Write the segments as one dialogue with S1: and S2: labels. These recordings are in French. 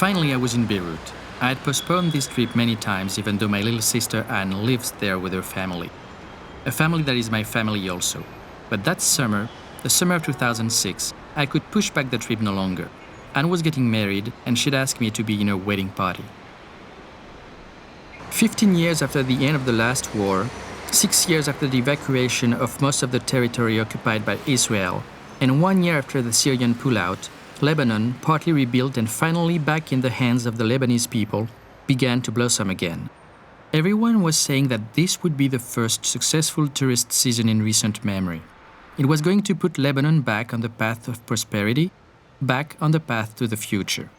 S1: Finally, I was in Beirut. I had postponed this trip many times, even though my little sister Anne lives there with her family. A family that is my family also. But that summer, the summer of 2006, I could push back the trip no longer. Anne was getting married, and she'd asked me to be in her wedding party. 15 years after the end of the last war, 6 years after the evacuation of most of the territory occupied by Israel, and 1 year after the Syrian pullout, Lebanon, partly rebuilt and finally back in the hands of the Lebanese people, began to blossom again. Everyone was saying that this would be the first successful tourist season in recent memory. It was going to put Lebanon back on the path of prosperity, back on the path to the future.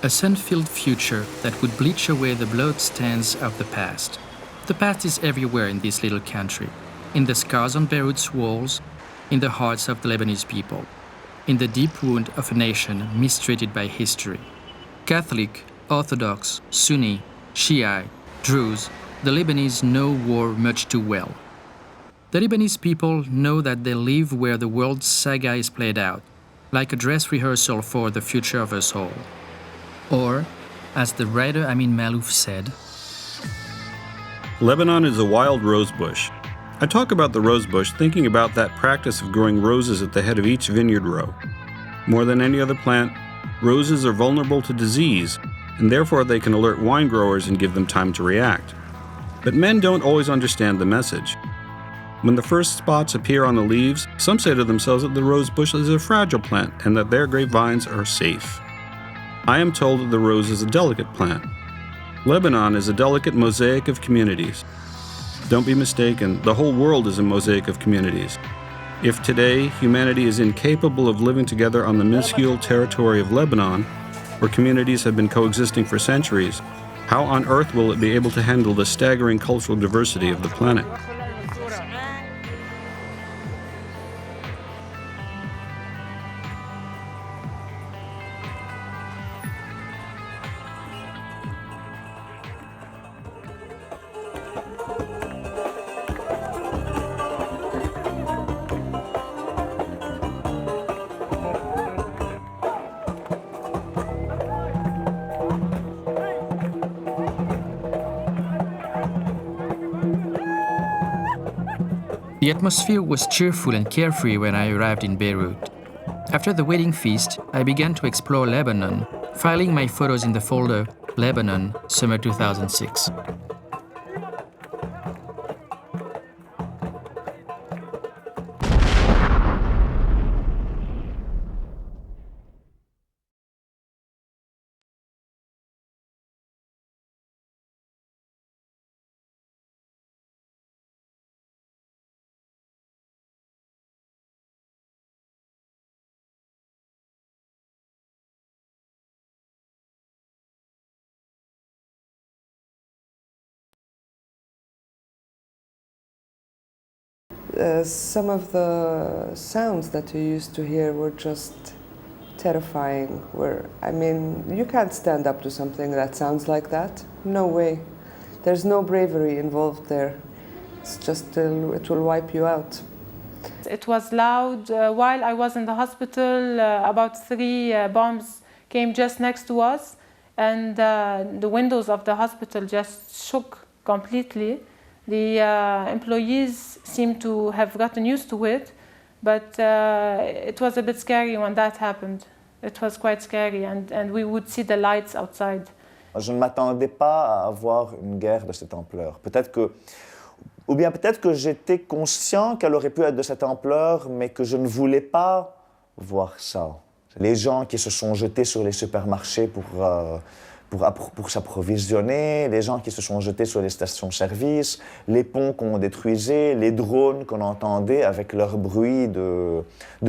S1: A sun-filled future that would bleach away the bloodstains of the past. The past is everywhere in this little country, in the scars on Beirut's walls, in the hearts of the Lebanese people, in the deep wound of a nation mistreated by history. Catholic, Orthodox, Sunni, Shiite, Druze, the Lebanese know war much too well. The Lebanese people know that they live where the world's saga is played out, like a dress rehearsal for the future of us all. Or, as the writer Amin Maalouf said,
S2: Lebanon is a wild rose bush. I talk about the rose bush thinking about that practice of growing roses at the head of each vineyard row. More than any other plant, roses are vulnerable to disease, and therefore they can alert wine growers and give them time to react. But men don't always understand the message. When the first spots appear on the leaves, some say to themselves that the rose bush is a fragile plant and that their grapevines are safe. I am told that the rose is a delicate plant. Lebanon is a delicate mosaic of communities. Don't be mistaken, the whole world is a mosaic of communities. If today humanity is incapable of living together on the minuscule territory of Lebanon, where communities have been coexisting for centuries, how on earth will it be able to handle the staggering cultural diversity of the planet?
S1: The atmosphere was cheerful and carefree when I arrived in Beirut. After the wedding feast, I began to explore Lebanon, filing my photos in the folder Lebanon, Summer 2006.
S3: Some of the sounds that you used to hear were just terrifying. You can't stand up to something that sounds like that. No way. There's no bravery involved there. It's just, it will wipe you out.
S4: It was loud. While I was in the hospital, about 3 bombs came just next to us, and the windows of the hospital just shook completely. The employees seemed to have gotten used to it, but it was a bit scary when that happened. It was quite scary, and we would see the lights outside.
S5: Je ne m'attendais pas à avoir une guerre de cette ampleur. Peut-être que j'étais conscient qu'elle aurait pu être de cette ampleur, mais que je ne voulais pas voir ça. Les gens qui se sont jetés sur les supermarchés pour s'approvisionner, les gens qui se sont jetés sur les stations-service, les ponts qu'on détruisait, les drones qu'on entendait avec leur bruit de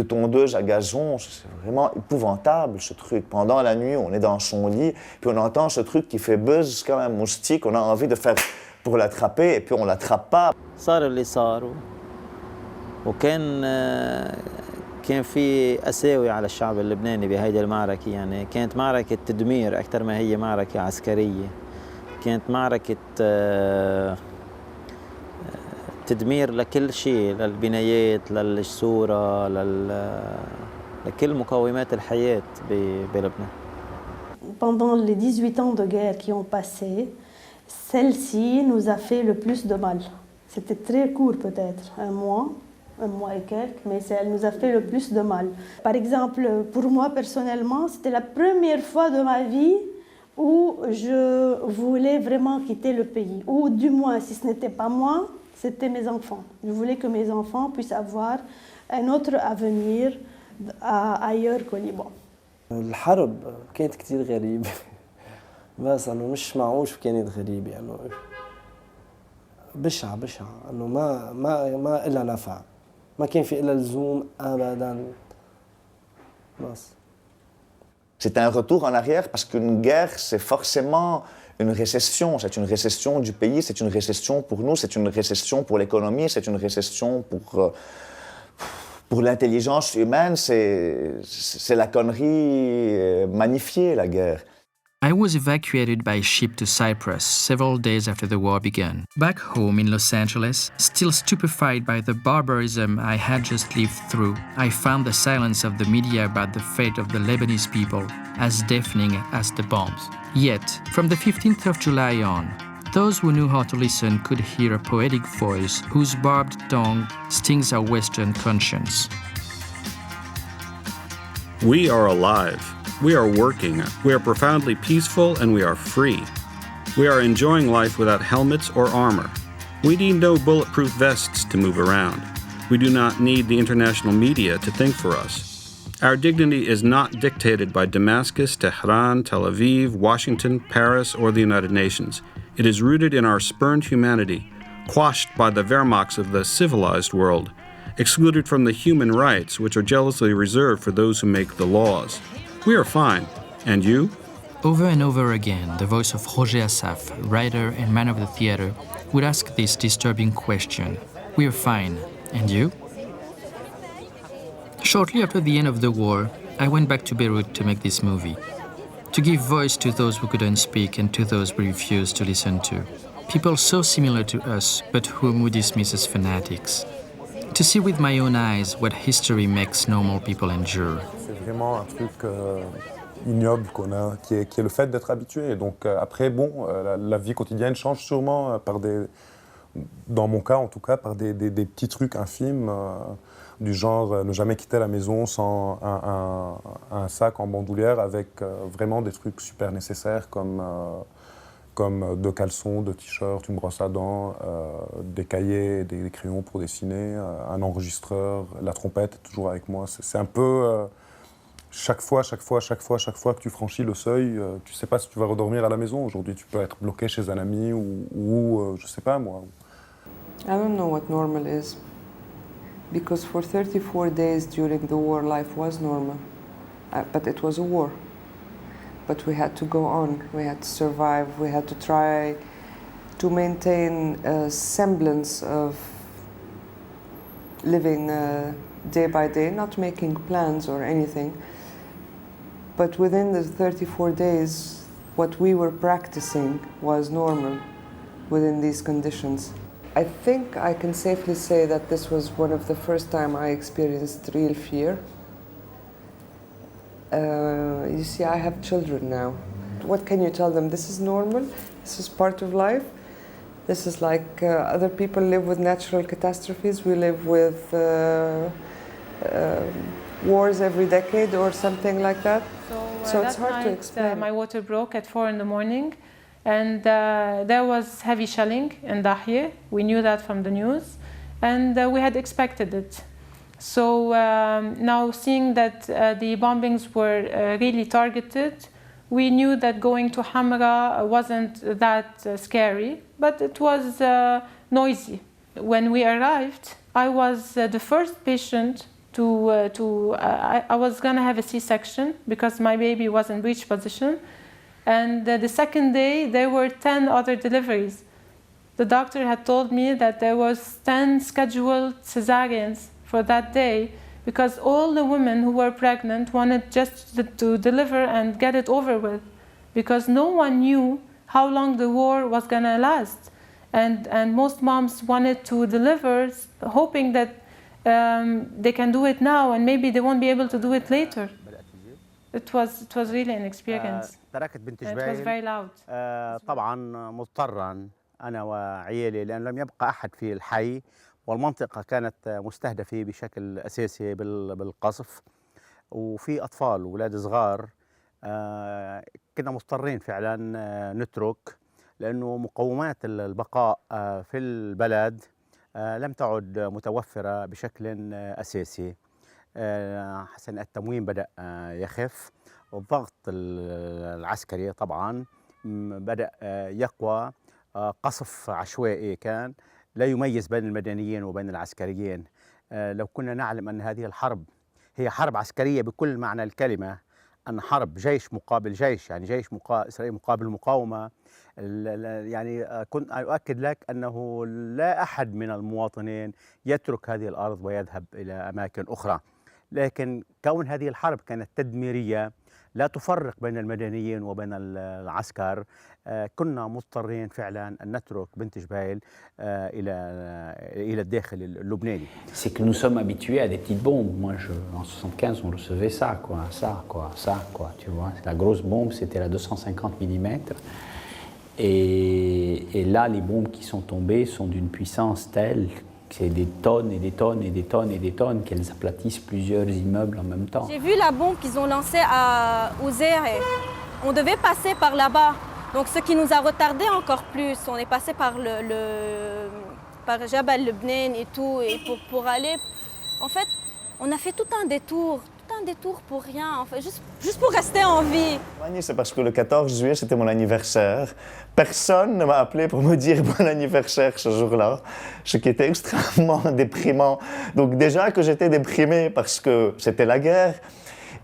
S5: tondeuse à gazon. C'est vraiment épouvantable, ce truc. Pendant la nuit, on est dans son lit, puis on entend ce truc qui fait buzz comme un moustique. On a envie de faire pour l'attraper, et puis on ne l'attrape pas.
S6: صار اللي صار وكان كان في قساوي على الشعب اللبناني بهيدي المعركة. يعني كانت معركة تدمير أكثر ما هي معركة عسكرية. كانت معركة تدمير لكل شيء، للبنايات، للصورة، لكل مقومات الحياة بلبنان.
S7: Pendant les 18 ans de guerre qui ont passé, celle-ci nous a fait le plus de mal. C'était très court peut-être, un mois et quelques, mais elle nous a fait le plus de mal. Par exemple, pour moi personnellement, c'était la première fois de ma vie où je voulais vraiment quitter le pays. Ou du moins, si ce n'était pas moi, c'était mes enfants. Je voulais que mes enfants puissent avoir un autre avenir ailleurs qu'au Liban.
S8: الحرب كانت كتير غريبة بس انه مش معقوش كانت غريبة انه بشعة انه ما إلها نفع ما كان في إلها لزوم ابدا بس.
S5: C'est un retour en arrière parce qu'une guerre, c'est forcément une récession. C'est une récession du pays, c'est une récession pour nous, c'est une récession pour l'économie, c'est une récession pour l'intelligence humaine. C'est la connerie magnifiée, la guerre.
S1: I was evacuated by ship to Cyprus several days after the war began. Back home in Los Angeles, still stupefied by the barbarism I had just lived through, I found the silence of the media about the fate of the Lebanese people as deafening as the bombs. Yet, from the 15th of July on, those who knew how to listen could hear a poetic voice whose barbed tongue stings our Western conscience.
S2: We are alive. We are working. We are profoundly peaceful and we are free. We are enjoying life without helmets or armor. We need no bulletproof vests to move around. We do not need the international media to think for us. Our dignity is not dictated by Damascus, Tehran, Tel Aviv, Washington, Paris, or the United Nations. It is rooted in our spurned humanity, quashed by the Wehrmachts of the civilized world, excluded from the human rights which are jealously reserved for those who make the laws. We are fine. And you?
S1: Over and over again, the voice of Roger Assaf, writer and man of the theater, would ask this disturbing question. We are fine. And you? Shortly after the end of the war, I went back to Beirut to make this movie. To give voice to those who couldn't speak and to those we refused to listen to. People so similar to us, but whom we dismiss as fanatics. To see with my own eyes what history makes normal people endure.
S9: C'est vraiment un truc ignoble qu'on a, qui est le fait d'être habitué. Et donc après, bon, la vie quotidienne change sûrement par dans mon cas en tout cas, par des petits trucs infimes du genre ne jamais quitter la maison sans un sac en bandoulière avec vraiment des trucs super nécessaires comme deux caleçons, deux t-shirts, une brosse à dents, des cahiers, des crayons pour dessiner, un enregistreur, la trompette est toujours avec moi. C'est un peu chaque fois que tu franchis le seuil, tu sais pas si tu vas redormir à la maison. Aujourd'hui, tu peux être bloqué chez un ami ou je sais pas moi.
S3: I don't know what normal is, because for 34 days during the war, life was normal, but it was a war. But we had to go on, we had to survive, we had to try to maintain a semblance of living day by day, not making plans or anything. But within the 34 days, what we were practicing was normal within these conditions. I think I can safely say that this was one of the first time I experienced real fear. You see, I have children now. What can you tell them? This is normal, this is part of life. This is like other people live with natural catastrophes. We live with wars every decade or something like that. So it's hard to explain.
S4: My water broke at 4 in the morning, and there was heavy shelling in Dahye. We knew that from the news, and we had expected it. So now seeing that the bombings were really targeted, we knew that going to Hamra wasn't that scary, but it was noisy. When we arrived, I was the first patient I was gonna have a C-section because my baby was in breech position. And the second day, there were 10 other deliveries. The doctor had told me that there was 10 scheduled cesareans for that day because all the women who were pregnant wanted just to deliver and get it over with, because no one knew how long the war was gonna last. And most moms wanted to deliver, hoping that they can do it now and maybe they won't be able to do it later. It was really an experience.
S10: تركت بنت
S4: It was
S10: جبيل
S4: very loud.
S10: طبعا مضطرا أنا وعيالي لأن لم يبقى أحد في الحي والمنطقة كانت مستهدفة بشكل أساسي بالقصف وفي أطفال وأولاد صغار. كنا مضطرين فعلا نترك لأنه مقومات البقاء في البلد لم تعد متوفرة بشكل أساسي. حسن التموين بدأ يخف والضغط العسكري طبعا بدأ يقوى. قصف عشوائي كان لا يميز بين المدنيين وبين العسكريين. لو كنا نعلم أن هذه الحرب هي حرب عسكرية بكل معنى الكلمة، أن حرب جيش مقابل جيش، يعني جيش إسرائيل مقابل مقاومة، يعني كنت أؤكد لك أنه لا أحد من المواطنين يترك هذه الأرض ويذهب إلى أماكن أخرى. لكن كون هذه الحرب كانت تدميرية لا تفرق بين المدنيين وبين العسكر، كنا مضطرين فعلا أن نترك بنت جبيل إلى الداخل اللبناني.
S11: C'est que nous sommes habitués à des petites bombes. Moi, en 75, on recevait ça, tu vois. La grosse bombe, c'était la 250 mm. Et là, les bombes qui sont tombées sont d'une puissance telle que c'est des tonnes et des tonnes et des tonnes et des tonnes qu'elles aplatissent plusieurs immeubles en même temps.
S12: J'ai vu la bombe qu'ils ont lancée aux airs et on devait passer par là-bas. Donc ce qui nous a retardé encore plus, on est passé par par Jabal Lebnen et tout, et pour aller, en fait, on a fait tout un détour pour rien, en fait, juste pour rester en vie.
S5: C'est parce que le 14 juillet, c'était mon anniversaire. Personne ne m'a appelé pour me dire bon anniversaire ce jour-là, ce qui était extrêmement déprimant. Donc déjà que j'étais déprimé parce que c'était la guerre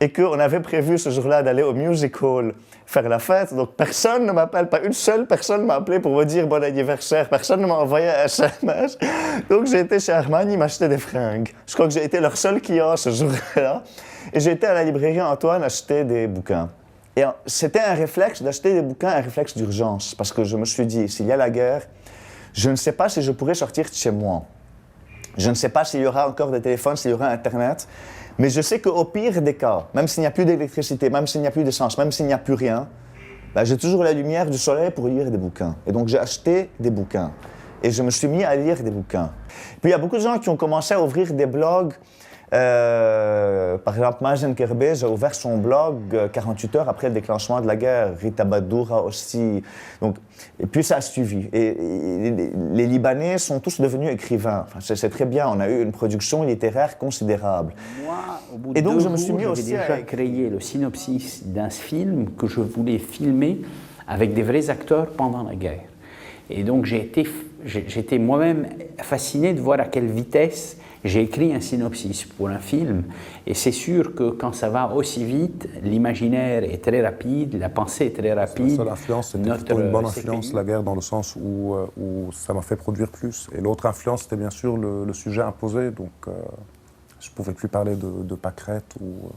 S5: et qu'on avait prévu ce jour-là d'aller au music hall faire la fête, donc personne ne m'appelle, pas une seule personne m'a appelé pour me dire bon anniversaire, personne ne m'a envoyé un SMS. Donc j'ai été chez Armani m'acheter des fringues. Je crois que j'ai été leur seul client ce jour-là. Et j'ai été à la librairie Antoine acheter des bouquins. Et c'était un réflexe d'acheter des bouquins, un réflexe d'urgence, parce que je me suis dit, s'il y a la guerre, je ne sais pas si je pourrai sortir de chez moi. Je ne sais pas s'il y aura encore des téléphones, s'il y aura Internet, mais je sais qu'au pire des cas, même s'il n'y a plus d'électricité, même s'il n'y a plus d'essence, même s'il n'y a plus rien, ben j'ai toujours la lumière du soleil pour lire des bouquins. Et donc j'ai acheté des bouquins. Et je me suis mis à lire des bouquins. Puis il y a beaucoup de gens qui ont commencé à ouvrir des blogs. Par exemple, Mazen Kerbej a ouvert son blog 48 heures après le déclenchement de la guerre. Rita Badoura aussi. Donc, et puis ça a suivi. Et les Libanais sont tous devenus écrivains. Enfin, c'est très bien. On a eu une production littéraire considérable.
S11: Moi, au bout de 2 jours, j'avais déjà créé le synopsis d'un film que je voulais filmer avec des vrais acteurs pendant la guerre. Et donc j'étais moi-même fasciné de voir à quelle vitesse j'ai écrit un synopsis pour un film. Et c'est sûr que quand ça va aussi vite, l'imaginaire est très rapide, la pensée est très rapide.
S9: La seule influence, c'était plutôt une bonne influence, la guerre, dans le sens où ça m'a fait produire plus. Et l'autre influence, c'était bien sûr le sujet imposé. Donc je ne pouvais plus parler de pâquerettes ou...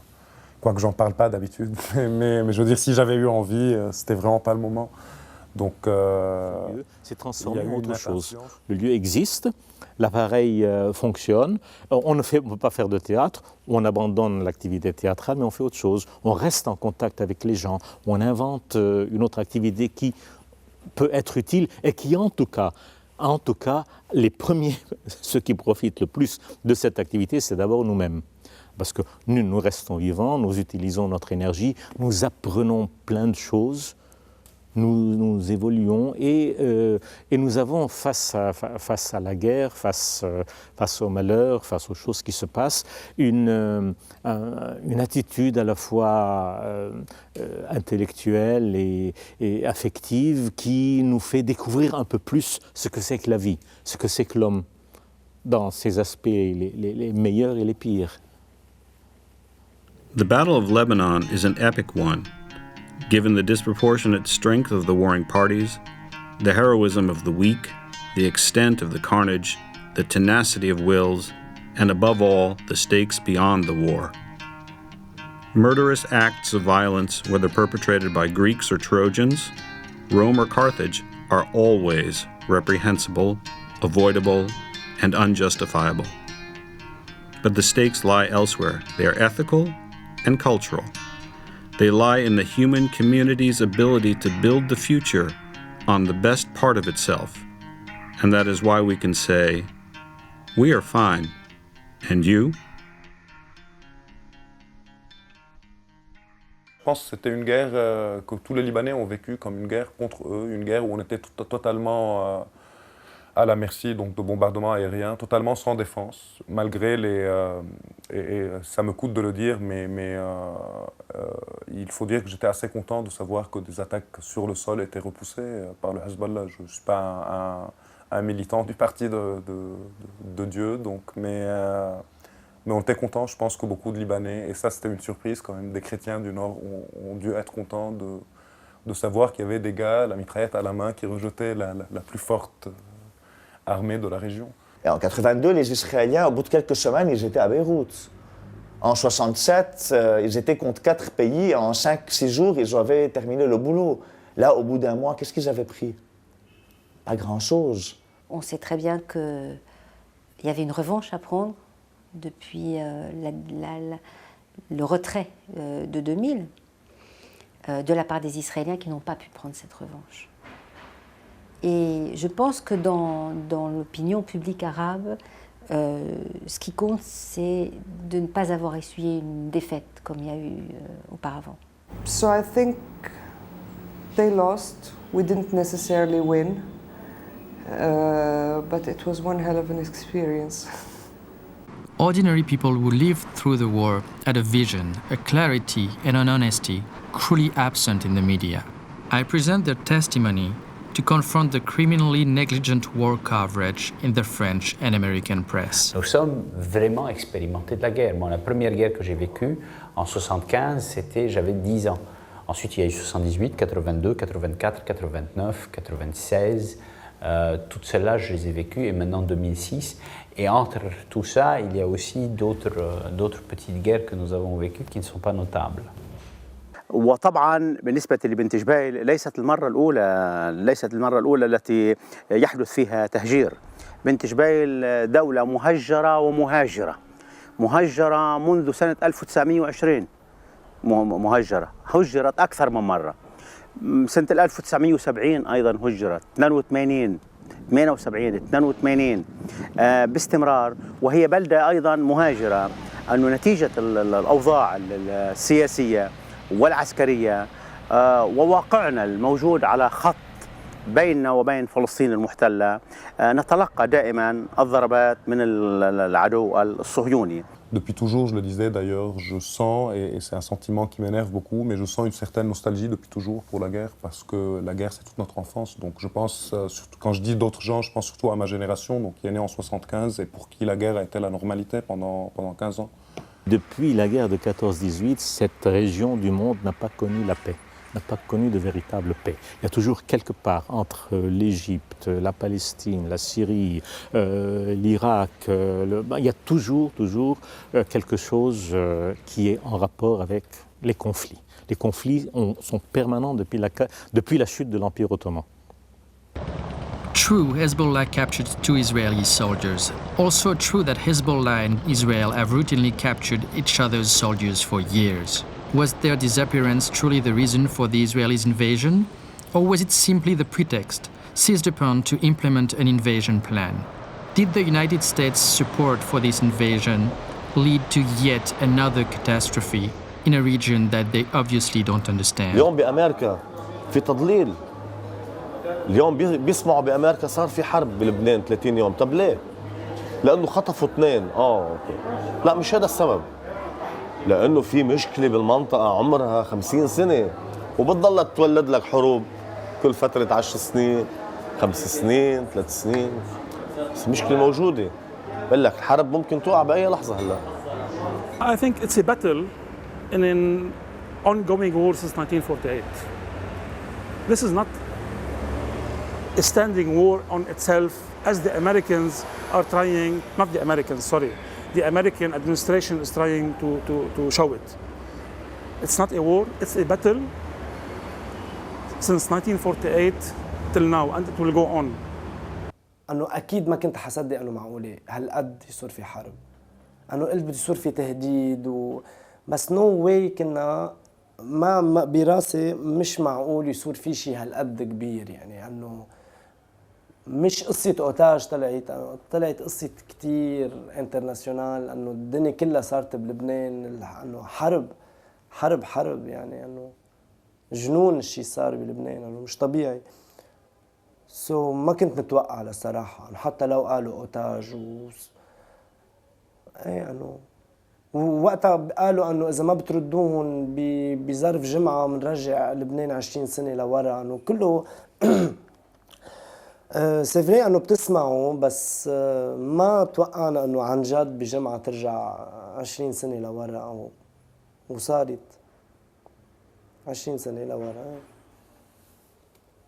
S9: Quoique j'en parle pas d'habitude. Mais je veux dire, si j'avais eu envie, c'était vraiment pas le moment. Donc,
S13: c'est transformé en autre chose. Le lieu existe, l'appareil fonctionne. On ne peut pas faire de théâtre, on abandonne l'activité théâtrale, mais on fait autre chose. On reste en contact avec les gens, on invente une autre activité qui peut être utile et qui, en tout cas, les premiers, ceux qui profitent le plus de cette activité, c'est d'abord nous-mêmes. Parce que nous restons vivants, nous utilisons notre énergie, nous apprenons plein de choses. Nous évoluons et nous avons face à la guerre, face au malheur, face aux choses qui se passent, une attitude à la fois intellectuelle et affective qui nous fait découvrir un peu plus ce que c'est que la vie, ce que c'est que l'homme, dans ses aspects les meilleurs et les pires.
S2: The Battle of Lebanon is an epic one. Given the disproportionate strength of the warring parties, the heroism of the weak, the extent of the carnage, the tenacity of wills, and above all, the stakes beyond the war. Murderous acts of violence, whether perpetrated by Greeks or Trojans, Rome or Carthage, are always reprehensible, avoidable, and unjustifiable. But the stakes lie elsewhere. They are ethical and cultural. They lie in the human community's ability to build the future on the best part of itself. And that is why we can say, we are fine. And you?
S9: Je pense que c'était une guerre que tous les Libanais ont vécue comme une guerre contre eux, une guerre où on était totalement à la merci donc, de bombardements aériens, totalement sans défense, malgré les... et ça me coûte de le dire, mais il faut dire que j'étais assez content de savoir que des attaques sur le sol étaient repoussées par le Hezbollah. Je ne suis pas un militant du parti de Dieu, donc, mais on était content, je pense que beaucoup de Libanais, et ça c'était une surprise quand même, des chrétiens du Nord ont dû être contents de savoir qu'il y avait des gars, la mitraillette à la main, qui rejetaient la plus forte armée de la région.
S5: Et en 82, les Israéliens, au bout de quelques semaines, ils étaient à Beyrouth. En 67, ils étaient contre 4 pays, en 5-6 jours, ils avaient terminé le boulot. Là, au bout d'un mois, qu'est-ce qu'ils avaient pris? Pas grand-chose.
S14: On sait très bien qu'il y avait une revanche à prendre depuis le retrait de 2000 de la part des Israéliens qui n'ont pas pu prendre cette revanche. Et je pense que dans l'opinion publique arabe, ce qui compte, c'est de ne pas avoir essuyé une défaite comme il y a eu auparavant.
S3: So I think they lost. We didn't necessarily win, but it was one hell of an experience.
S1: Ordinary people who lived through the war had a vision, a clarity, and an honesty cruelly absent in the media. I present their testimony to confront the criminally negligent war coverage in the French and American press.
S11: Nous sommes vraiment expérimentés de la guerre. Moi, la première guerre que j'ai vécue en 75, j'avais 10 ans. Ensuite, il y a eu 78, 82, 84, 89, 96. Toutes celles-là, je les ai vécues, et maintenant 2006. Et entre tout ça, il y a aussi d'autres petites guerres que nous avons vécues qui ne sont pas notables.
S10: وطبعا بالنسبة لبنت جبيل ليست المرة الأولى التي يحدث فيها تهجير. بنت جبيل دولة مهجرة ومهاجرة. مهجرة منذ سنة 1920 مهجرة. هجرت أكثر من مرة. سنة 1970 أيضا هجرت. 82 78 82 باستمرار، وهي بلدة أيضا مهاجرة. أنه نتيجة الأوضاع السياسية والعسكرية وواقعنا الموجود على خط بيننا وبين فلسطين المحتلة، نتلقى دائما الضربات من العدو الصهيوني.
S9: Depuis toujours, je le disais d'ailleurs, je sens, et c'est un sentiment qui m'énerve beaucoup, mais je sens une certaine nostalgie depuis toujours pour la guerre, parce que la guerre c'est toute notre enfance. Donc je pense, surtout, quand je dis d'autres gens, je pense surtout à ma génération, donc qui est née en 75 et pour qui la guerre a été la normalité pendant 15 ans.
S13: Depuis la guerre de 14-18, cette région du monde n'a pas connu la paix, n'a pas connu de véritable paix. Il y a toujours quelque part entre l'Égypte, la Palestine, la Syrie, l'Irak, il y a toujours quelque chose qui est en rapport avec les conflits. Les conflits sont permanents depuis la chute de l'Empire ottoman.
S1: True, Hezbollah captured 2 Israeli soldiers. Also true that Hezbollah and Israel have routinely captured each other's soldiers for years. Was their disappearance truly the reason for the Israelis' invasion? Or was it simply the pretext seized upon to implement an invasion plan? Did the United States' support for this invasion lead to yet another catastrophe in a region that they obviously don't understand?
S15: اليوم بأمريكا في تضليل. اليوم بيسمعوا بأمريكا صار في حرب بلبنان 30 يوم. طب ليه؟ لأنه خطفوا 2. أوكي. لا مش هذا السبب. لأنه في مشكلة بالمنطقة عمرها 50 سنة وبتضل تولد لك حروب كل فترة 10 سنين 5 سنين 3 سنين، بس المشكلة موجودة. بقول لك الحرب ممكن توقع بأي لحظة هلا.
S16: I think it's a battle in an ongoing war since 1948. This is not a standing war on itself as the Americans are trying, not the Americans, sorry, the American administration is trying to show it. It's not a war, it's a battle since 1948 till now, and it will go on.
S8: انه اكيد ما كنت حصدق انه معقوله هالقد يصير في حرب. انه قلت بده يصير في تهديد بس نو واي كنا ما براسي مش معقول يصير في شيء هالقد كبير، يعني انه مش قصة اوتاج طلعت قصة كتير انترناسيونال، انه الدنيا كلها صارت بلبنان، انه حرب يعني انه جنون الشيء صار بلبنان، انه مش طبيعي. ما كنت متوقع للصراحة، حتى لو قالوا اوتاج انه ووقتها قالوا انه اذا ما بتردوهم بظرف جمعة بنرجع لبنان 20 سنة لورا، انه كله سيفري انه بتسمعوا، بس ما توقعنا انه عن جد بجمعة ترجع 20 سنة لورا، وصارت 20 سنة لورا.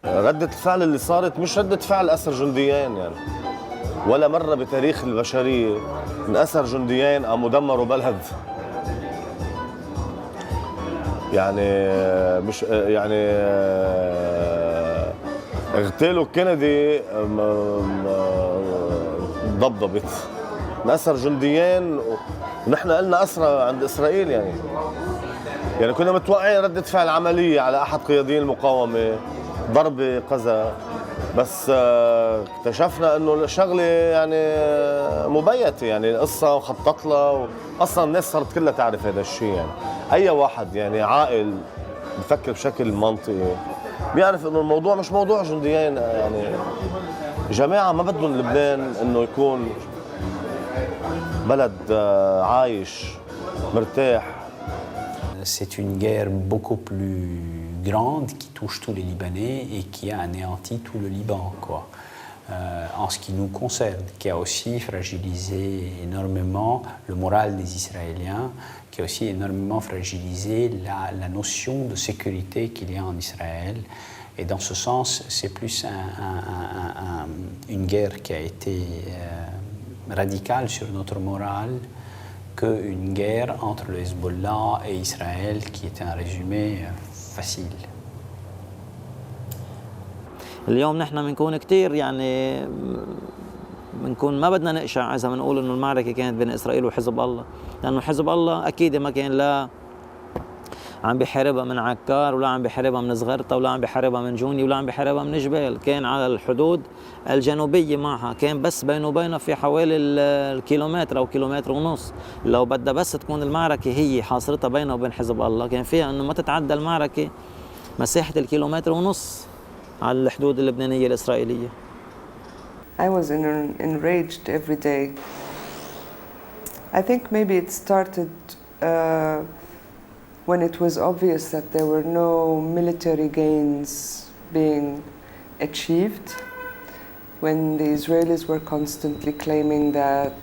S15: ردة الفعل اللي صارت مش ردة فعل أسر جنديين، يعني ولا مرة بتاريخ البشرية من أسر جنديين قاموا دمروا بلد. يعني مش يعني اغتالوا كندي ضبضبت من أسر جنديين، ونحن قلنا أسرى عند إسرائيل. يعني كنا متوقعين ردة فعل عملية على أحد قياديين المقاومة، ضربة كذا، بس اكتشفنا انه الشغله يعني مبيته، يعني القصه مخطط لها، اصلا الناس صارت كلها تعرف هذا الشيء. يعني اي واحد يعني عاقل بفكر بشكل منطقي بيعرف انه الموضوع مش موضوع جنديين، يعني جماعه ما بدهم لبنان انه يكون بلد عايش مرتاح.
S11: C'est une guerre beaucoup plus grande qui touche tous les Libanais et qui a anéanti tout le Liban, quoi. En ce qui nous concerne, qui a aussi fragilisé énormément le moral des Israéliens, qui a aussi énormément fragilisé la notion de sécurité qu'il y a en Israël. Et dans ce sens, c'est plus une guerre qui a été radicale sur notre morale qu'une guerre entre le Hezbollah et Israël qui est un résumé facile.
S6: اليوم نحن بنكون كثير يعني بنكون ما بدنا نقشع اذا بنقول انه المعركه كانت بين اسرائيل وحزب الله، لانه حزب الله اكيد ما كان لا عم بيحاربها من عكار، ولا عم بيحاربها من صغرطة، ولا عم بيحاربها من جوني، ولا عم بيحاربها من جبال، كان على الحدود الجنوبية معها، كان بس بينه وبينها في حوالي الكيلومتر أو كيلومتر ونص. لو بدها بس تكون المعركة هي حاصرتها بينها وبين حزب الله، كان فيها أنه ما تتعدى المعركة مساحة الكيلومتر ونص على الحدود اللبنانية الإسرائيلية.
S3: I was enraged every day. I think maybe it started when it was obvious that there were no military gains being achieved, when the Israelis were constantly claiming that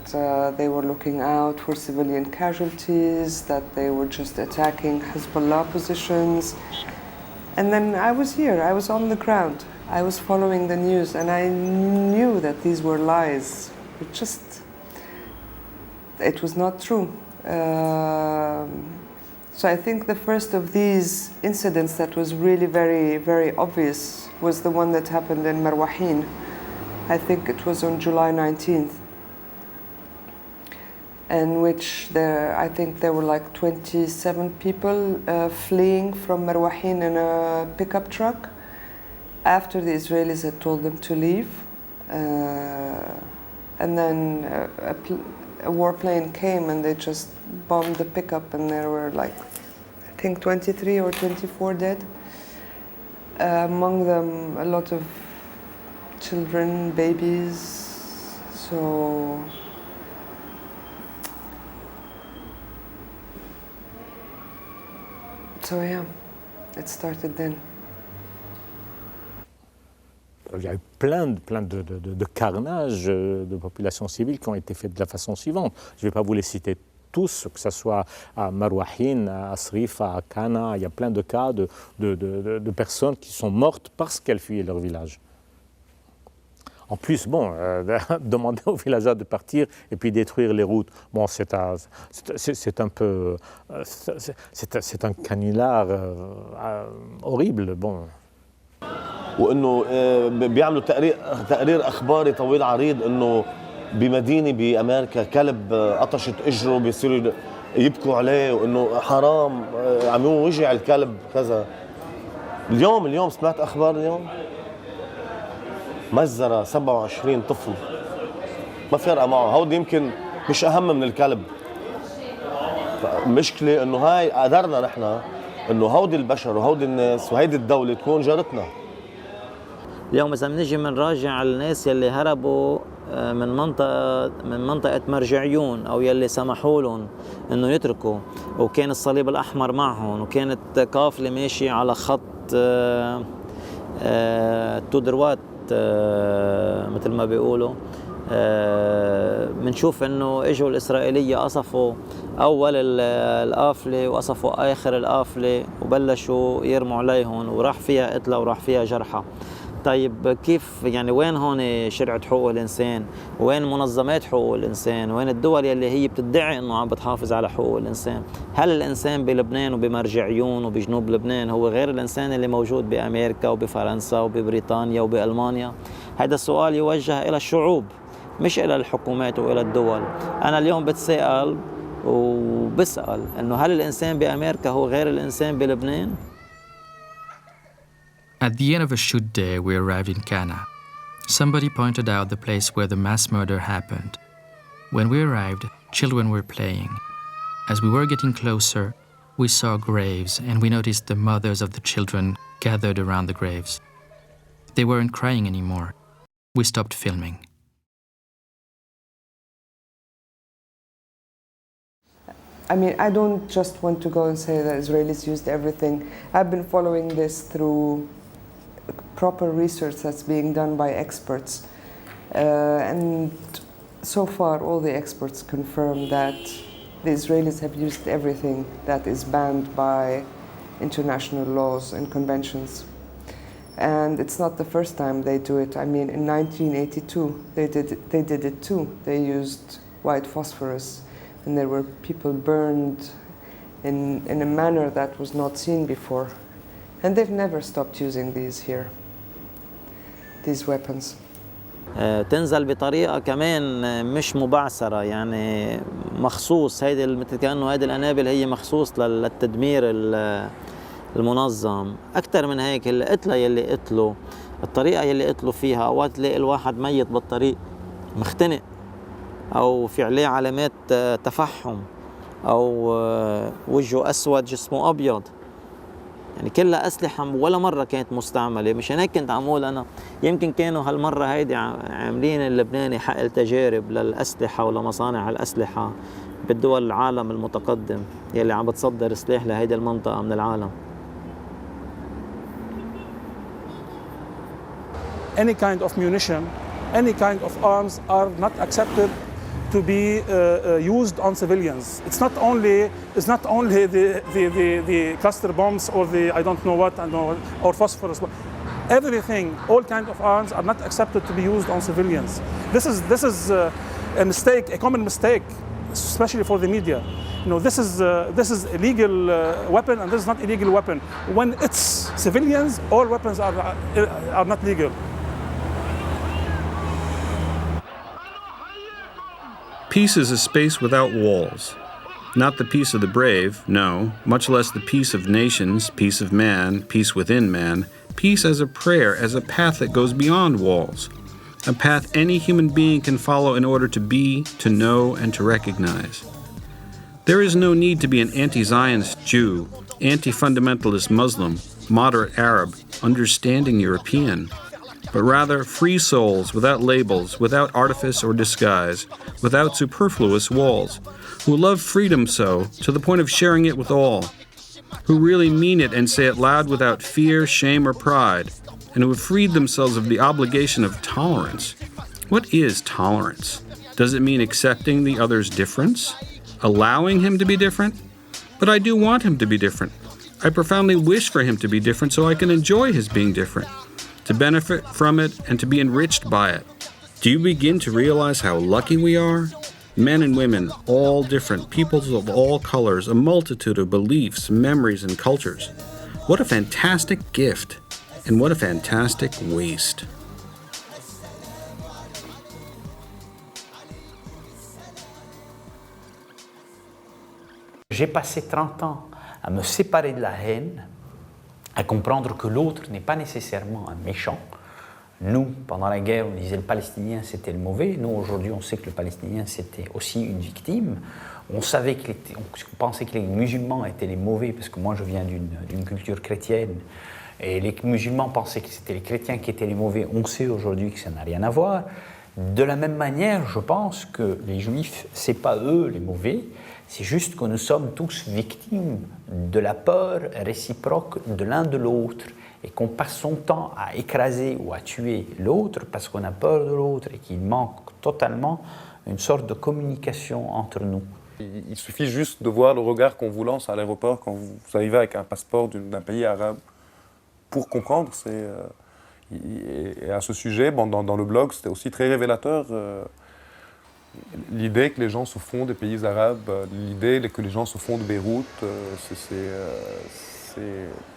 S3: they were looking out for civilian casualties, that they were just attacking Hezbollah positions. And then I was here, I was on the ground, I was following the news, and I knew that these were lies. It was not true. So I think the first of these incidents that was really very, very obvious was the one that happened in Marwahin. I think it was on July 19th, in which I think there were like 27 people fleeing from Marwahin in a pickup truck after the Israelis had told them to leave. And then a warplane came and they just bombed the pickup, and there were like, I think 23 or 24 dead. Among them a lot of children, babies. So yeah, it started then.
S13: Il y a eu plein de carnages de populations civiles qui ont été faits de la façon suivante. Je ne vais pas vous les citer tous, que ce soit à Marwahin, à Srifa, à Kana. Il y a plein de cas de personnes qui sont mortes parce qu'elles fuyaient leur village. En plus, demander aux villageois de partir et puis détruire les routes, c'est un peu, c'est un canular horrible.
S15: وانه بيعملوا تقرير اخباري طويل عريض انه بمدينة بأمريكا كلب قطشت إجره بيصيروا يبكوا عليه وإنه حرام عم يوجع الكلب كذا. اليوم سمعت أخبار اليوم مزرعة 27 طفل ما فرق معه، هودي يمكن مش أهم من الكلب. المشكلة إنه هاي قدرنا نحن إنه هودي البشر وهودي الناس وهيدي الدولة تكون جارتنا.
S6: اليوم إذا بنيجي بنراجع الناس يلي هربوا من منطقة مرجعيون أو يلي سمحوا لهم إنه يتركوا، وكان الصليب الأحمر معهم، وكانت قافلة ماشية على خط تودروات مثل ما بيقولوا. منشوف إنه إجوا الإسرائيلية قصفوا أول القافلة وقصفوا آخر القافلة وبلشوا يرموا عليهم، وراح فيها قتلى وراح فيها جرحى. طيب كيف يعني وين هون شرعة حقوق الإنسان؟ وين منظمات حقوق الإنسان؟ وين الدول يلي هي بتدعي إنه عم بتحافظ على حقوق الإنسان؟ هل الإنسان بلبنان وبمرجعيون وبجنوب لبنان هو غير الإنسان اللي موجود بأمريكا وبفرنسا وببريطانيا وبألمانيا؟ هذا السؤال يوجه إلى الشعوب مش إلى الحكومات وإلى الدول. أنا اليوم بتساءل وبسأل إنه هل الإنسان بأمريكا هو غير الإنسان بلبنان؟
S1: At the end of a shoot day, we arrived in Cana. Somebody pointed out the place where the mass murder happened. When we arrived, children were playing. As we were getting closer, we saw graves and we noticed the mothers of the children gathered around the graves. They weren't crying anymore. We stopped filming.
S3: I mean, I don't just want to go and say that Israelis used everything. I've been following this through proper research that's being done by experts. And so far, all the experts confirm that the Israelis have used everything that is banned by international laws and conventions. And it's not the first time they do it. I mean, in 1982, they did it too. They used white phosphorus, and there were people burned in a manner that was not seen before. And they've never stopped using these here, these weapons.
S6: تنزل بطريقة كمان مش مبعثرة، يعني مخصوص. هيدي مثل كأنه هيدي القنابل هي مخصوص للتدمير المنظم. أكثر من هيك القتلة يلي قتلوا، الطريقة يلي قتلوا فيها، أوقات تلاقي الواحد ميت بالطريق مختنق أو في عليه علامات تفحم أو وجهه أسود جسمه أبيض. يعني كلها أسلحة ولا مرة كانت مستعملة. مشان هيك كنت عم أقول أنا يمكن كانوا هالمرة هيدي عاملين اللبناني حقل تجارب للأسلحة ولمصانع الأسلحة بالدول العالم المتقدم يلي عم بتصدر سلاح لهيدي المنطقة من العالم.
S16: Any kind of munition, any kind of arms are not accepted to be used on civilians. It's not only the cluster bombs or the I don't know what or phosphorus. Everything, all kinds of arms are not accepted to be used on civilians. This is a mistake, a common mistake, especially for the media. You know, this is a legal weapon and this is not a illegal weapon. When it's civilians, all weapons are not legal.
S2: Peace is a space without walls. Not the peace of the brave, no, much less the peace of nations, peace of man, peace within man. Peace as a prayer, as a path that goes beyond walls. A path any human being can follow in order to be, to know, and to recognize. There is no need to be an anti-Zionist Jew, anti-fundamentalist Muslim, moderate Arab, understanding European, but rather free souls without labels, without artifice or disguise, without superfluous walls, who love freedom so to the point of sharing it with all, who really mean it and say it loud without fear, shame, or pride, and who have freed themselves of the obligation of tolerance. What is tolerance? Does it mean accepting the other's difference? Allowing him to be different? But I do want him to be different. I profoundly wish for him to be different so I can enjoy his being different, to benefit from it and to be enriched by it. Do you begin to realize how lucky we are? Men and women, all different, peoples of all colors, a multitude of beliefs, memories, and cultures. What a fantastic gift, and what a fantastic waste.
S11: j'ai passé 30 ans à me séparer de la haine, à comprendre que l'autre n'est pas nécessairement un méchant. Nous, pendant la guerre, on disait le Palestinien c'était le mauvais. Nous, aujourd'hui, on sait que le Palestinien c'était aussi une victime. On pensait que les musulmans étaient les mauvais, parce que moi je viens d'une culture chrétienne, et les musulmans pensaient que c'était les chrétiens qui étaient les mauvais. On sait aujourd'hui que ça n'a rien à voir. De la même manière, je pense que les Juifs, c'est pas eux les mauvais, c'est juste que nous sommes tous victimes de la peur réciproque de l'un de l'autre, et qu'on passe son temps à écraser ou à tuer l'autre parce qu'on a peur de l'autre, et qu'il manque totalement une sorte de communication entre nous.
S9: Il suffit juste de voir le regard qu'on vous lance à l'aéroport quand vous arrivez avec un passeport d'un pays arabe pour comprendre. Et à ce sujet, dans le blog, c'était aussi très révélateur. L'idée que les gens se font des pays arabes, l'idée que les gens se font de Beyrouth, c'est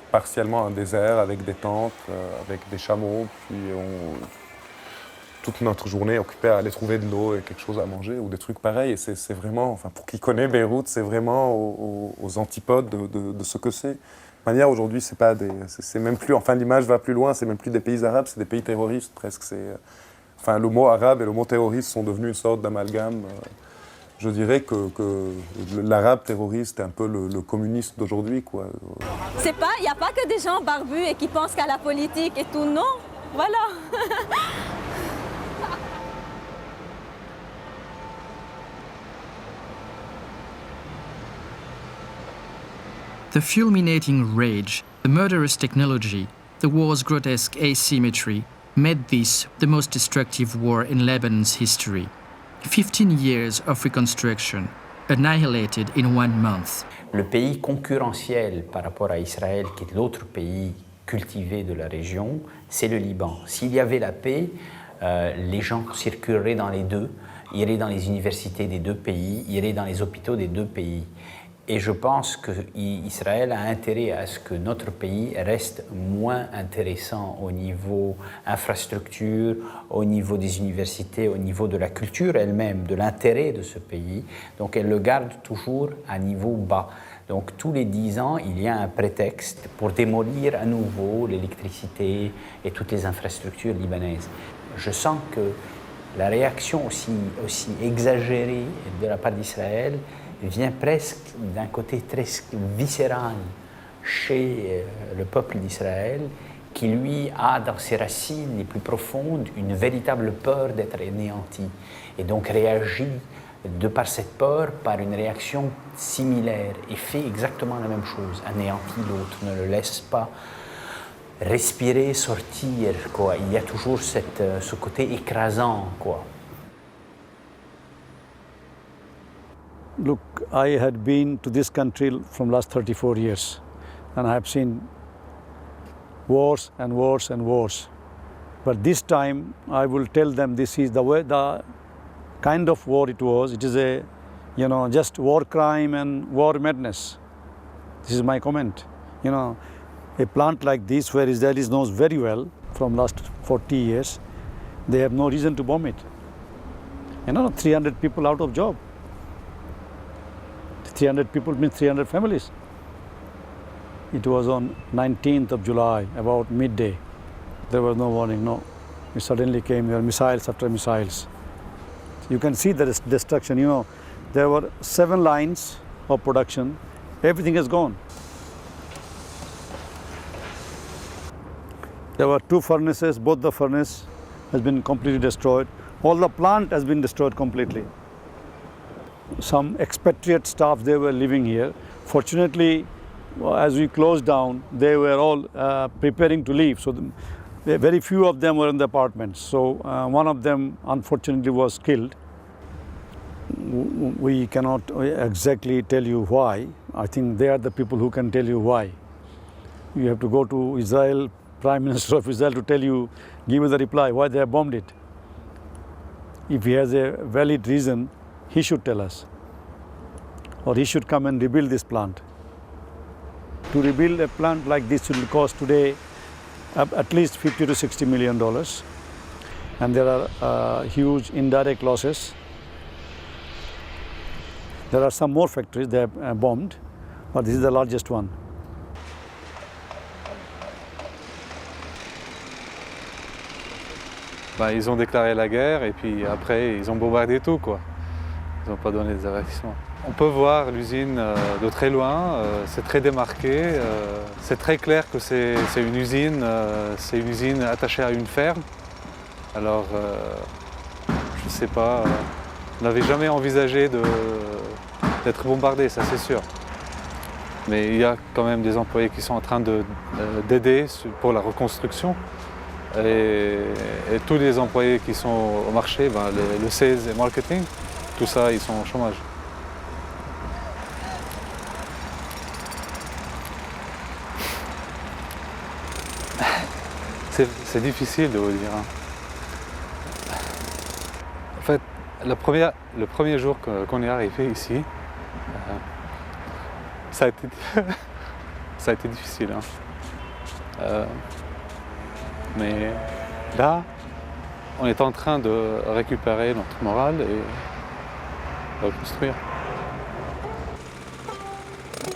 S9: partiellement un désert avec des tentes, avec des chameaux, puis toute notre journée occupée à aller trouver de l'eau et quelque chose à manger ou des trucs pareils. Et c'est vraiment, enfin, pour qui connaît Beyrouth, c'est vraiment aux antipodes de ce que c'est. De manière, aujourd'hui, c'est même plus, enfin l'image va plus loin, c'est même plus des pays arabes, c'est des pays terroristes presque. Enfin, le mot arabe et le mot terroriste sont devenus une sorte d'amalgame. Je dirais que l'arabe terroriste est un peu le communiste d'aujourd'hui, quoi.
S12: Il n'y a pas que des gens barbus et qui pensent qu'à la politique et tout, non. Voilà.
S1: The fulminating rage, the murderous technology, the war's grotesque asymmetry made this the most destructive war in Lebanon's history. 15 years of reconstruction, annihilated in 1 month.
S11: Le pays concurrentiel par rapport à Israël, qui est l'autre pays cultivé de la région, c'est le Liban. S'il y avait la paix, les gens circuleraient dans les deux, iraient dans les universités des deux pays, iraient dans les hôpitaux des deux pays. Et je pense qu'Israël a intérêt à ce que notre pays reste moins intéressant au niveau infrastructure, au niveau des universités, au niveau de la culture elle-même, de l'intérêt de ce pays. Donc elle le garde toujours à niveau bas. Donc tous les 10 ans, il y a un prétexte pour démolir à nouveau l'électricité et toutes les infrastructures libanaises. Je sens que la réaction aussi exagérée de la part d'Israël vient presque d'un côté très viscéral chez le peuple d'Israël, qui lui a dans ses racines les plus profondes une véritable peur d'être anéanti, et donc réagit de par cette peur par une réaction similaire et fait exactement la même chose, anéantit l'autre, ne le laisse pas respirer, sortir, quoi. Il y a toujours ce côté écrasant, quoi.
S17: Look, I had been to this country from last 34 years, and I have seen wars and wars and wars. But this time, I will tell them this is the kind of war it was. It is just war crime and war madness. This is my comment. A plant like this, where Israelis knows very well from last 40 years, they have no reason to bomb it. 300 people out of job. 300 people means 300 families. It was on 19th of July, about midday. There was no warning, no. It suddenly came, there were missiles after missiles. You can see the destruction, there were 7 lines of production, everything is gone. There were 2 furnaces, both the furnace has been completely destroyed. All the plant has been destroyed completely. Some expatriate staff, they were living here. Fortunately, as we closed down, they were all preparing to leave. So very few of them were in the apartments. So one of them, unfortunately, was killed. We cannot exactly tell you why. I think they are the people who can tell you why. You have to go to Israel, Prime Minister of Israel, to tell you, give you the reply, why they have bombed it. If he has a valid reason, he should tell us, or he should come and rebuild this plant. To rebuild a plant like this will cost today at least $50 to $60 million, and there are huge indirect losses. There are some more factories they have bombed, but this is the largest one.
S18: Ils ont déclaré la guerre et puis après ils ont bombardé tout, quoi. Ils n'ont pas donné des avertissements. On peut voir l'usine de très loin, c'est très démarqué, c'est très clair que c'est une usine attachée à une ferme. Alors, je ne sais pas, on n'avait jamais envisagé d'être bombardé, ça c'est sûr. Mais il y a quand même des employés qui sont en train d'aider pour la reconstruction. Et tous les employés qui sont au marché, le sales et marketing, tout ça, ils sont au chômage. C'est difficile de vous dire. En fait, le premier jour qu'on est arrivé ici, ça a été difficile. Mais là, on est en train de récupérer notre morale et reconstruire.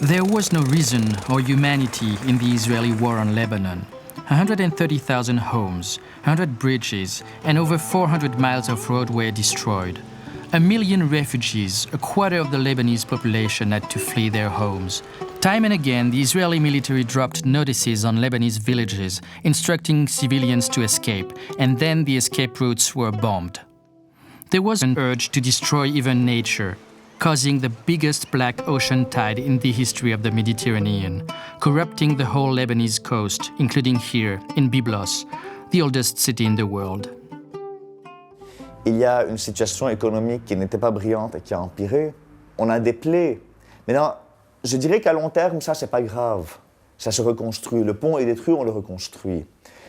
S1: There was no reason or humanity in the Israeli war on Lebanon. 130,000 homes, 100 bridges, and over 400 miles of road were destroyed. 1 million refugees, a quarter of the Lebanese population, had to flee their homes. Time and again, the Israeli military dropped notices on Lebanese villages, instructing civilians to escape, and then the escape routes were bombed. There was an urge to destroy even nature, causing the biggest black ocean tide in the history of the Mediterranean, corrupting the whole Lebanese coast, including here, in Byblos, the oldest city in the world.
S5: Il y a une situation économique qui n'était pas brillante et qui a empiré. On a des plaies. Maintenant, je dirais qu'à long terme, ça, c'est pas grave. Ça se reconstruit. Le pont est détruit, on le reconstruit.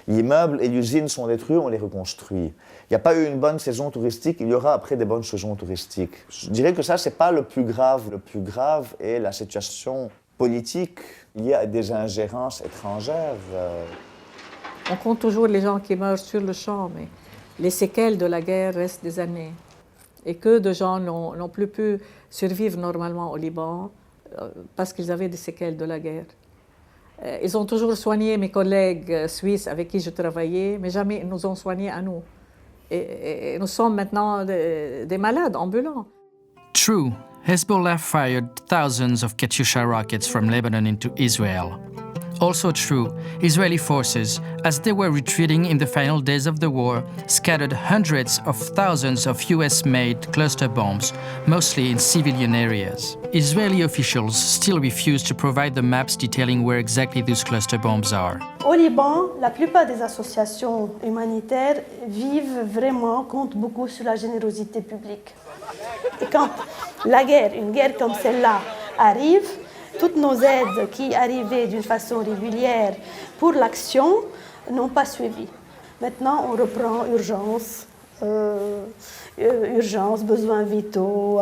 S5: L'immeuble et l'usine sont détruits, on les reconstruit. Il n'y a pas eu une bonne saison touristique, il y aura après des bonnes saisons touristiques. Je dirais que ça, c'est pas le plus grave. Le plus grave est la situation politique liée à des ingérences étrangères.
S19: On compte toujours les gens qui meurent sur le champ, mais les séquelles de la guerre restent des années. Et que de gens n'ont plus pu survivre normalement au Liban parce qu'ils avaient des séquelles de la guerre. Ils ont toujours soigné mes collègues suisses avec qui je travaillais, mais jamais ils nous ont soignés à nous. Et nous sommes maintenant des malades ambulants.
S1: True, Hezbollah fired thousands of Katyusha rockets from Lebanon into Israel. Also true, Israeli forces, as they were retreating in the final days of the war, scattered hundreds of thousands of US-made cluster bombs, mostly in civilian areas. Israeli officials still refuse to provide the maps detailing where exactly those cluster bombs are.
S7: Au Liban, la plupart des associations humanitaires vivent vraiment, comptent beaucoup sur la générosité publique. Et quand une guerre comme celle-là arrive, toutes nos aides qui arrivaient d'une façon régulière pour l'action n'ont pas suivi. Maintenant, on reprend urgence, besoins vitaux,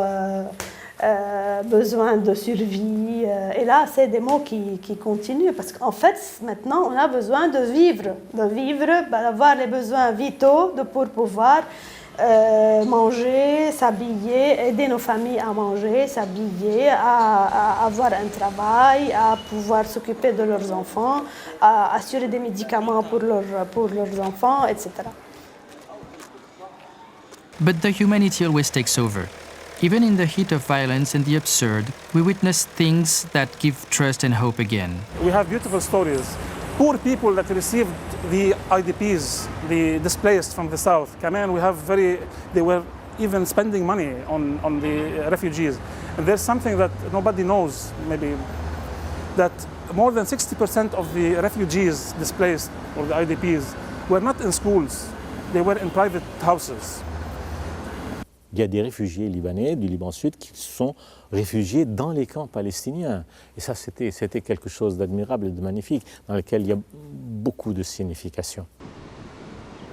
S7: besoin de survie. Et là, c'est des mots qui continuent parce qu'en fait, maintenant, on a besoin de vivre, d'avoir les besoins vitaux pour pouvoir manger, s'habiller, aider nos familles à manger, s'habiller, à avoir un travail, à pouvoir s'occuper de leurs enfants, à assurer des médicaments pour leurs enfants, etc.
S1: But the humanity always takes over. Even in the heat of violence and the absurd, we witness things that give trust and hope again.
S16: We have beautiful stories. Poor people that received the IDPs, the displaced from the south, come in, they were even spending money on the refugees. And there's something that nobody knows, maybe, that more than 60% of the refugees displaced, or the IDPs, were not in schools, they were in private houses.
S13: Il y a des réfugiés libanais du Liban Sud qui sont réfugiés dans les camps palestiniens. Et ça, c'était quelque chose d'admirable et de magnifique, dans lequel il y a beaucoup de signification.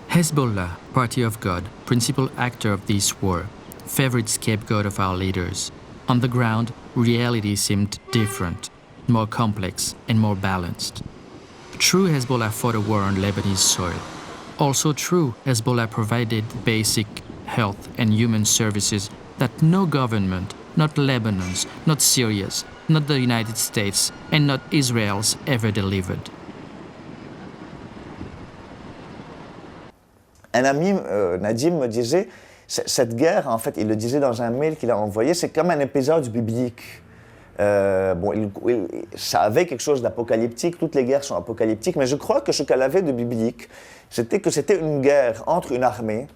S1: Hezbollah, Party of God, principal actor of this war, favorite scapegoat of our leaders. On the ground, reality seemed different, more complex and more balanced. True, Hezbollah fought a war on Lebanese soil. Also true, Hezbollah provided basic health and human services that no government, not Lebanon's, not Syria's, not the United States, and not Israel's ever delivered.
S5: Un ami, Nadim, me disait, cette guerre, en fait, il le disait dans un mail qu'il a envoyé, c'est comme un épisode biblique. Ça avait quelque chose d'apocalyptique, toutes les guerres sont apocalyptiques, mais je crois que ce qu'elle avait de biblique, c'était que c'était une guerre entre une armée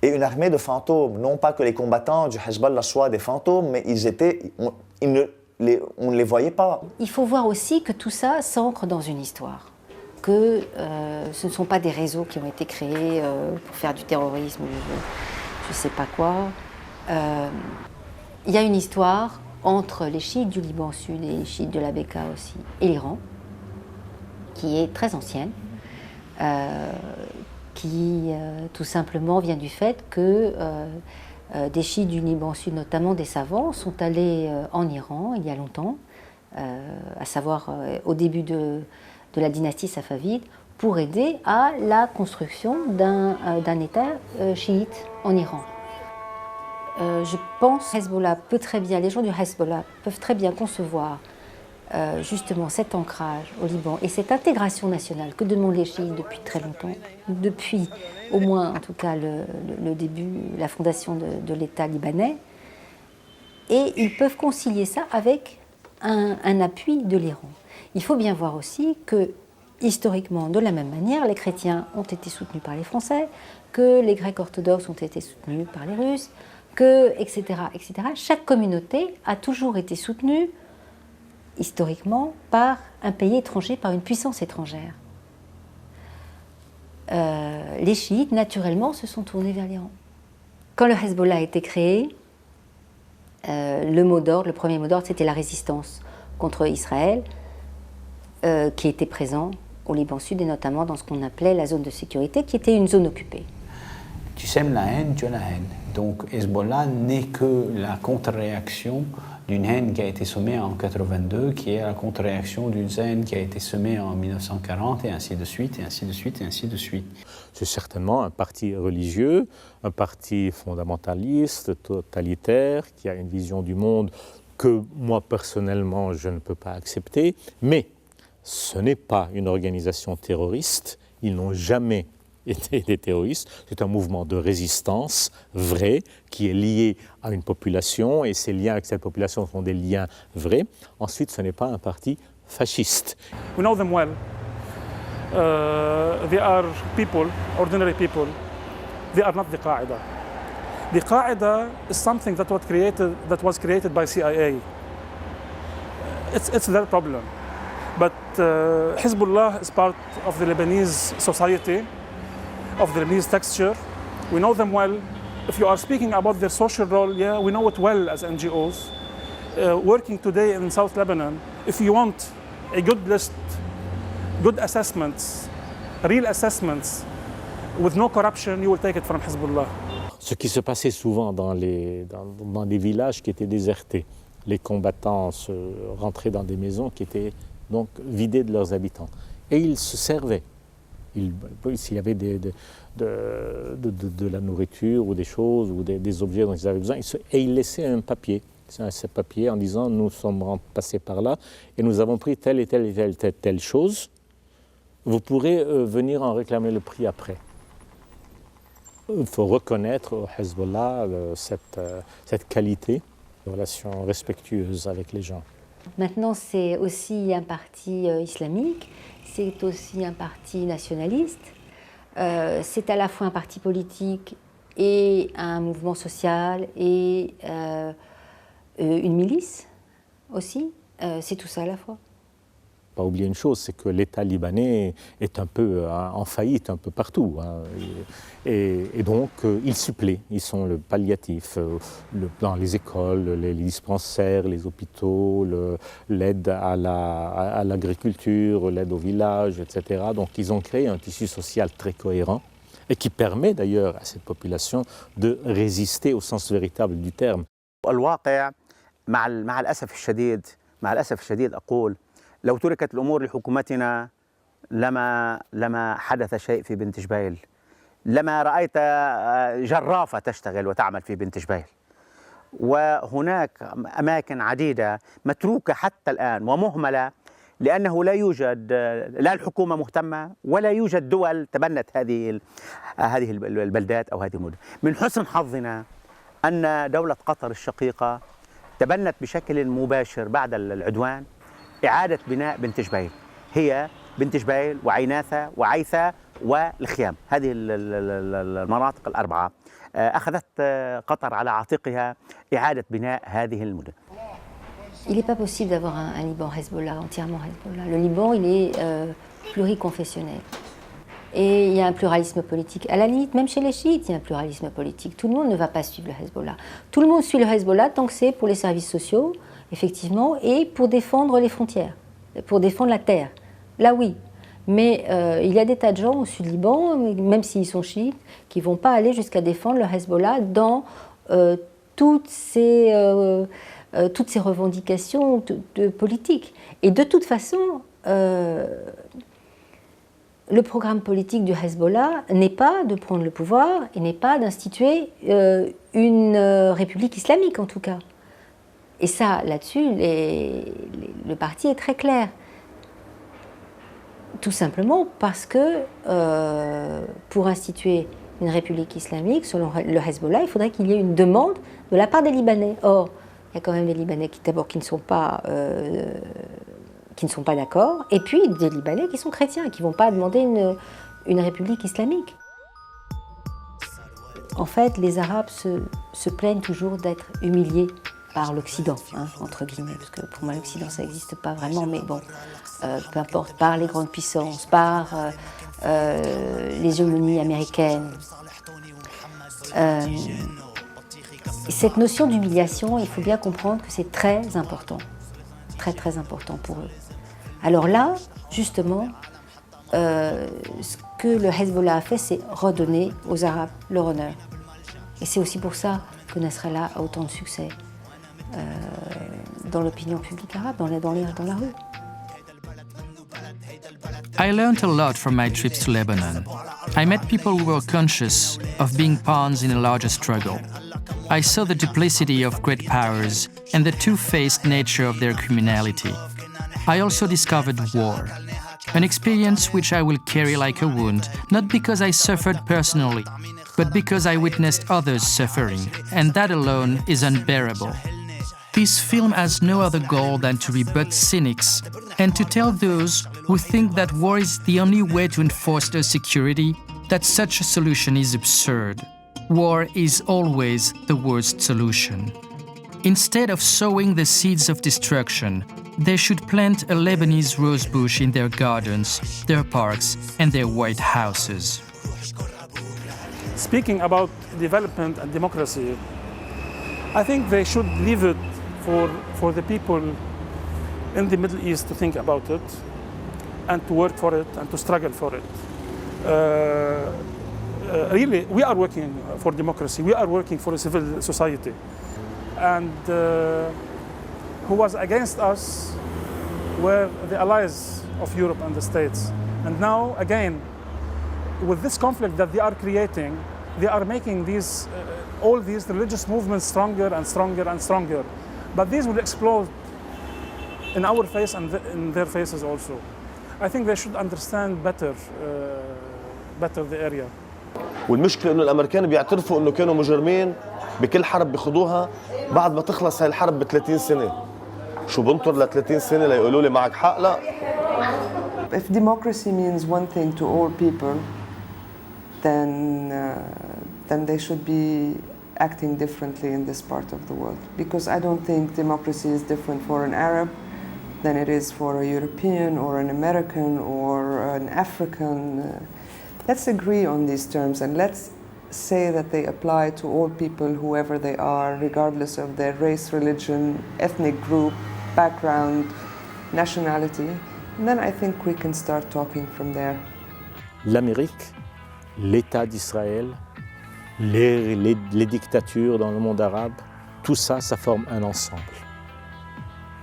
S5: et une armée de fantômes. Non pas que les combattants du Hezbollah soient des fantômes, mais on ne les voyait pas.
S14: Il faut voir aussi que tout ça s'ancre dans une histoire. Que ce ne sont pas des réseaux qui ont été créés pour faire du terrorisme, je ne sais pas quoi. Il y a une histoire entre les chiites du Liban Sud et les chiites de la Bekaa aussi, et l'Iran, qui est très ancienne, qui tout simplement vient du fait que des chiites du Liban Sud, notamment des savants, sont allés en Iran il y a longtemps, à savoir au début de la dynastie safavide, pour aider à la construction d'un État chiite en Iran. Je pense que Hezbollah peut très bien, les gens du Hezbollah peuvent très bien concevoir justement cet ancrage au Liban et cette intégration nationale que demandent les chiites depuis très longtemps, depuis au moins en tout cas le début, la fondation de l'État libanais. Et ils peuvent concilier ça avec un appui de l'Iran. Il faut bien voir aussi que, historiquement, de la même manière, les chrétiens ont été soutenus par les Français, que les Grecs orthodoxes ont été soutenus par les Russes, que, etc., etc. Chaque communauté a toujours été soutenue, historiquement, par un pays étranger, par une puissance étrangère. Les chiites, naturellement, se sont tournés vers l'Iran. Quand le Hezbollah a été créé, le premier mot d'ordre, c'était la résistance contre Israël, qui était présent au Liban Sud et notamment dans ce qu'on appelait la zone de sécurité, qui était une zone occupée.
S11: Tu sèmes la haine, tu as la haine. Donc Hezbollah n'est que la contre-réaction d'une haine qui a été semée en 82, qui est la contre-réaction d'une haine qui a été semée en 1940, et ainsi de suite, et ainsi de suite, et ainsi de suite.
S13: C'est certainement un parti religieux, un parti fondamentaliste, totalitaire, qui a une vision du monde que moi personnellement je ne peux pas accepter, mais ce n'est pas une organisation terroriste, ils n'ont jamais été des terroristes, c'est un mouvement de résistance vrai qui est lié à une population et ces liens avec cette population sont des liens vrais. Ensuite, ce n'est pas un parti fasciste.
S16: We know them well. They are people, ordinary people. They are not the Qaeda. The Qaeda is something that was created by CIA. It's their problem. But Hezbollah is part of the Lebanese society, of the Lebanese texture. We know them well. If you are speaking about their social role, yeah, we know it well as NGOs. Working today in South Lebanon, if you want a good list, good assessments, real assessments, with no corruption, you will take it from Hezbollah.
S13: Ce qui se passait souvent dans des villages qui étaient désertés. Les combattants rentraient dans des maisons qui étaient donc vidées de leurs habitants. Et ils se servaient. S'il y avait de la nourriture ou des choses ou des objets dont ils avaient besoin, et ils laissaient un papier en disant « nous sommes passés par là et nous avons pris telle et telle chose, vous pourrez venir en réclamer le prix après ». Il faut reconnaître au Hezbollah cette qualité de relation respectueuse avec les gens.
S14: Maintenant, c'est aussi un parti islamique, c'est aussi un parti nationaliste, c'est à la fois un parti politique et un mouvement social et une milice aussi, c'est tout ça à la fois.
S13: Pas oublier une chose, c'est que l'État libanais est un peu en faillite un peu partout. Hein, et donc, ils supplient, ils sont le palliatif. Dans les écoles, les dispensaires, les hôpitaux, l'aide à l'agriculture, l'aide au village, etc. Donc, ils ont créé un tissu social très cohérent et qui permet d'ailleurs à cette population de résister au sens véritable du terme.
S10: مع الأسف الشديد أقول لو تركت الأمور لحكومتنا لما حدث شيء في بنت جبيل، لما رأيت جرافة تشتغل وتعمل في بنت جبيل، وهناك أماكن عديدة متروكة حتى الآن ومهملة لأنه لا يوجد لا الحكومة مهتمة ولا يوجد دول تبنت هذه البلدات أو هذه المدن. من حسن حظنا أن دولة قطر الشقيقة تبنت بشكل مباشر بعد العدوان إعادة بناء بنت جبيل، هي بنت جبيل وعيناثة وعيثة والخيام، هذه المناطق الأربعة أخذت قطر على عاتقها إعادة بناء هذه المدن.
S14: Il n'est pas possible d'avoir un Liban Hezbollah, entièrement Hezbollah. Le Liban, il est pluriconfessionnel. Et il y a un pluralisme politique. À la limite, même chez les chiites, il y a un pluralisme politique. Tout le monde ne va pas suivre le Hezbollah. Tout le monde suit le Hezbollah tant que c'est pour les services sociaux, effectivement, et pour défendre les frontières, pour défendre la terre. Là, oui. Mais il y a des tas de gens au sud Liban, même s'ils sont chiites, qui ne vont pas aller jusqu'à défendre le Hezbollah dans toutes ces revendications politiques. Et de toute façon, le programme politique du Hezbollah n'est pas de prendre le pouvoir et n'est pas d'instituer une république islamique, en tout cas. Et ça, là-dessus, le parti est très clair. Tout simplement parce que pour instituer une république islamique, selon le Hezbollah, il faudrait qu'il y ait une demande de la part des Libanais. Or, il y a quand même des Libanais qui ne sont pas d'accord, et puis des Libanais qui sont chrétiens, qui ne vont pas demander une république islamique. En fait, les Arabes se plaignent toujours d'être humiliés par l'Occident, hein, entre guillemets, parce que pour moi l'Occident ça n'existe pas vraiment, mais bon, peu importe, par les grandes puissances, par l'hégémonie américaine. Cette notion d'humiliation, il faut bien comprendre que c'est très important pour eux. Alors là, justement, ce que le Hezbollah a fait, c'est redonner aux Arabes leur honneur. Et c'est aussi pour ça que Nasrallah a autant de succès dans l'opinion publique arabe, dans la rue.
S1: I learned a lot from my trips to Lebanon. I met people who were conscious of being pawns in a larger struggle. I saw the duplicity of great powers and the two-faced nature of their criminality. I also discovered war, an experience which I will carry like a wound, not because I suffered personally, but because I witnessed others suffering, and that alone is unbearable. This film has no other goal than to rebut cynics and to tell those who think that war is the only way to enforce their security that such a solution is absurd. War is always the worst solution. Instead of sowing the seeds of destruction, they should plant a Lebanese rose bush in their gardens, their parks, and their white houses.
S16: Speaking about development and democracy, I think they should leave it for the people in the Middle East to think about it and to work for it and to struggle for it. Really, we are working for democracy. We are working for a civil society. And who was against us were the allies of Europe and the States. And now, again, with this conflict that they are creating, they are making all these religious movements stronger and stronger and stronger. But these will explode in our face and in their faces also. I think they should understand better the area.
S15: والمشكلة إنه الأمريكان بيعترفوا إنه كانوا مجرمين بكل حرب بيخوضوها بعد ما تخلص هاي الحرب ب 30 سنة. شو بنطر ل 30 سنة ليقولوا لي معك حق؟ لا.
S3: If democracy means one thing to all people, then they should be acting differently in this part of the world. Because I don't think democracy is different for an Arab than it is for a European or an American or an African. Let's agree on these terms and let's say that they apply to all people, whoever they are, regardless of their race, religion, ethnic group, background, nationality. And then I think we can start talking from there.
S13: L'Amérique, l'État d'Israël, les dictatures dans le monde arabe, tout ça, ça forme un ensemble.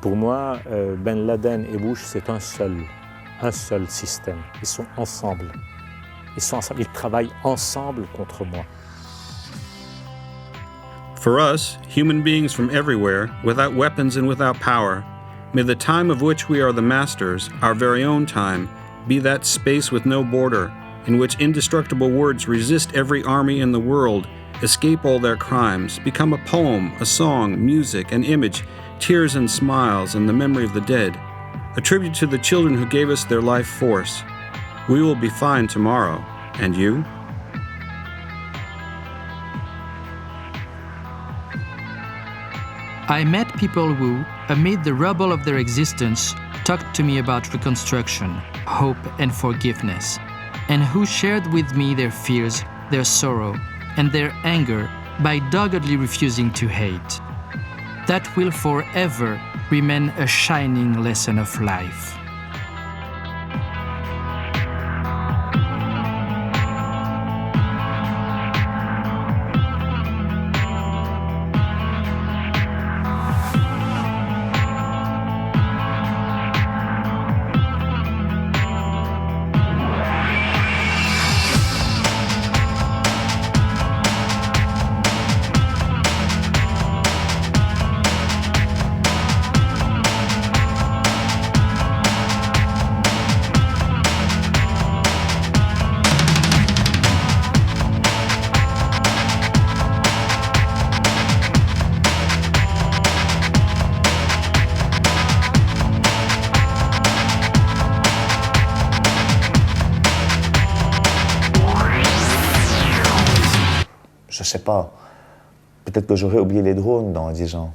S13: Pour moi, Ben Laden et Bush, c'est un seul système. Ils sont ensemble. Ils travaillent ensemble contre moi.
S2: For us, human beings from everywhere, without weapons and without power, may the time of which we are the masters, our very own time, be that space with no border, in which indestructible words resist every army in the world, escape all their crimes, become a poem, a song, music, an image, tears and smiles, and the memory of the dead, a tribute to the children who gave us their life force. We will be fine tomorrow. And you?
S1: I met people who, amid the rubble of their existence, talked to me about reconstruction, hope, and forgiveness, and who shared with me their fears, their sorrow, and their anger by doggedly refusing to hate. That will forever remain a shining lesson of life.
S5: Je sais pas. Peut-être que j'aurais oublié les drones dans 10 ans.